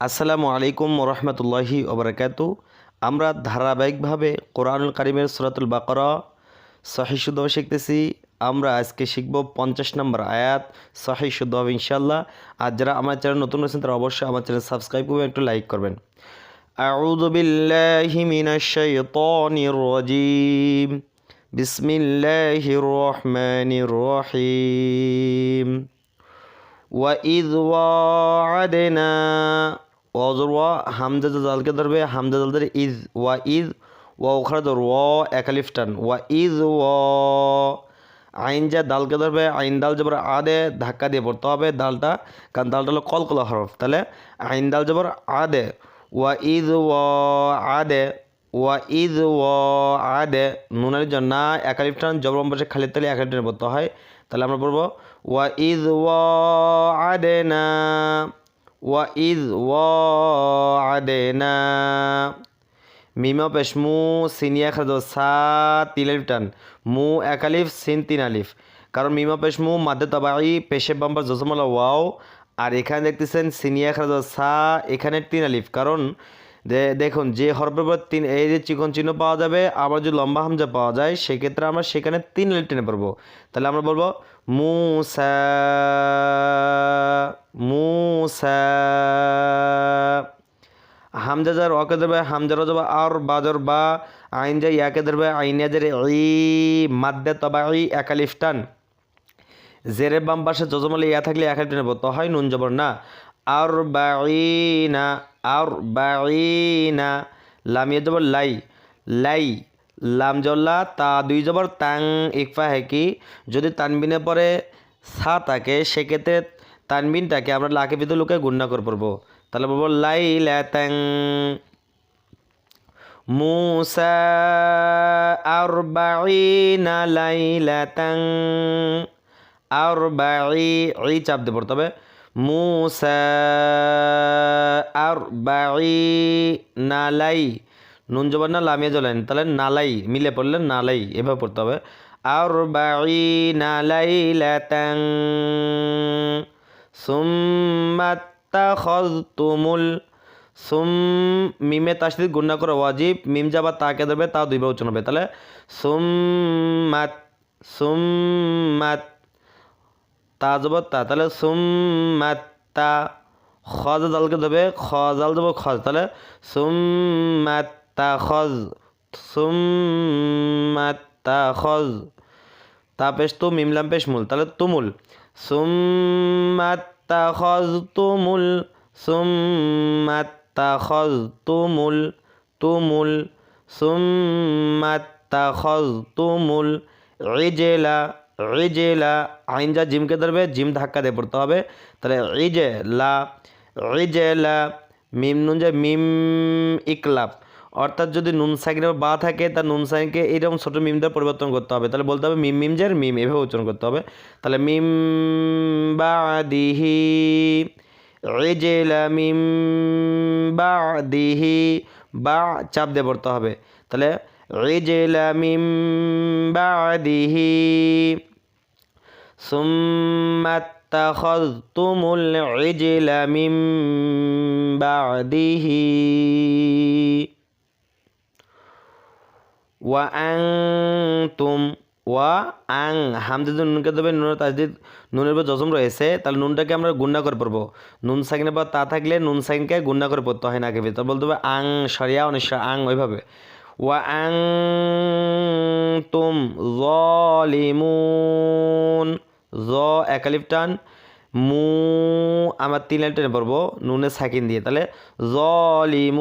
আসসালামু আলাইকুম ওরহমতুল্লাহি ওবরাকাতু। আমরা ধারাবাহিকভাবে কোরআনুল কারিমের সূরাতুল বাকারা সহিহ শুদ্ধভাবে শিখতেছি। আমরা আজকে শিখব 50 নম্বর আয়াত সহিহ শুদ্ধভাবে ইনশাআল্লাহ। আর যারা আমার চ্যানেল নতুন আছেন তারা অবশ্যই আমার চ্যানেল সাবস্ক্রাইব করবেন, একটু লাইক করবেন। আউযু বিল্লাহি মিনাশ শাইতানির রাজিম। বিসমিল্লাহির রহমানির রহিম। وإذ وعدنا وزر হামজা জালকে ধরবে, হামজা জাল ধরে ইজ ওয়া ইজ ওয়া ওখানে ধর এক আলিফ টান ওয়া ইজ আইন যা দালকে ধরবে, আইন দাল জবর আদে ধাক্কা দিয়ে পড়তে হবে দালটা, কারণ দালটা হলো কলকলা হরফ। তাহলে আইন দাল জবর আদে ওয়া ইজ আদে ওয়া ইজ আদে নুনের জন্য এক আলিফ টান জবর পাশে খালি তালে এক আলিফ টানে পড়তে হয়। তাহলে আমরা বলবো ওয়া ইজ ওয়া'আদনা ওয়া ইজ ওয়া'আদনা। মিমা পেশ মু সিনিয়া খাদ সা তিন আলিফ টান মু এক আলিফ সিন তিন আলিফ, কারণ মিমা পেশ মু মাদ্দে তাবাই পেশে বাম্পার জসমলা ওয়াও, আর এখানে দেখতেছেন সিনিয়া খাদ সা এখানে তিন আলিফ, কারণ দেখুন যে হরফের পর তিন এই যে চিকন চিহ্ন পাওয়া যাবে, আবার যদি লম্বা হামজা পাওয়া যায় সেক্ষেত্রে আমরা সেখানে তিন আলিফ টেনে পড়বো। তাহলে আমরা বলবো মুসা মুসা। হামজা যার ওকে ধরবে, হামজার যাবে আর বাজর বা, আইন যা ইয়াকে ধরবে, আইনিয়া জের ই মাদ্দে তবাই এক আলিফ টান, জেরের বাম পাশে জজমলে ইয়া থাকলে এক আলিফ টেনে পড়তে হয়, নুন জবর না। আর বাঈনা আর বাঈনা, লামিয়া জবর লাই লাই, লাম জল্লা তা দুই জবর তাং ইকফা হেকি, যদি তানবিনে পরে সা থাকে সেক্ষেত্রে তানবিনটাকে আমরা লাকে ভিতরে লুকে গুণনা করে পড়বো। তাহলে বলবো লাই ল্যাতাং মুসা আরবাঈনা লাইলাতাং আরবাঈ চাপ দিয়ে পড়তে হবে। মুসা আরবাঈনা লাই, নুন জবান না লামিয়া জ্বলেন, তাহলে নালাই মিলে পড়লেন নালাই, এভাবে পড়তে হবে। আরবাঈনা লাইলাতাং সুম্মাত্তাখাযতুমুল সুম মিমে তাসদিদ গুণনা করা ওয়াজিব, মিম যাবা তাকে ধরবে, তা দুইবার উচ্চারণ হবে। তাহলে সুম্মাত সুম্মাত তা জবর তা, তাহলে সুম্মাত্তা খজা জালকে ধরবে, খজাল যাব খজ, তাহলে সুম্মাত্তাখজ সুম্মাত্তাখজ। তা পেশ তো মিমলাম পেশ মুল, তাহলে তুমুল সুম্মাত্তাখাযতুমুল সুম্মাত্তাখাযতুমুল তুমুল সুম্মাত্তাখাযতুমুল ইজলা ইজলা, আইন যা জিমকে ধরবে, জিম ধাক্কা দিয়ে পড়তে হবে। তাহলে ইজলা ইজলা, মিম নুন যে মিম ইকলাব, অর্থাৎ যদি নুন সাইনের বা থাকে তার নুন সাইনকে এইরকম ছোটো মিম দ্বারা পরিবর্তন করতে হবে। তাহলে বলতে হবে মিম মিম জের মিম, এভাবে উচ্চারণ করতে হবে। তাহলে মিম বাদিহি ইজলা মিম বাদিহি, বা চাপ দিয়ে পড়তে হবে। তাহলে ইজলা মিম বাদিহি সুম্মাত্তাখাযতুমুল ইজলা মিম বাদিহি ওয়া আনতুম ওয়া আং, হামজা নুনকে দেবে, নুনের তাসদিদ নুনের উপর জজম রয়েছে, তাহলে নুনটাকে আমরা গুণনা করে পড়বো। নুন সাইনের পর তা থাকলে নুন সাইনকে গুণনা করে পড়তে হয় না আগে ভিতর, বলতে হবে আং সরিয়া অনিশ্চয় আং, ওইভাবে ওয়া আনতুম যালিমুন জ এক আলিফ টান মু আমার তিন আলিফ টেনে পড়বো নুনের সাকিন দিয়ে, তাহলে যালিমুন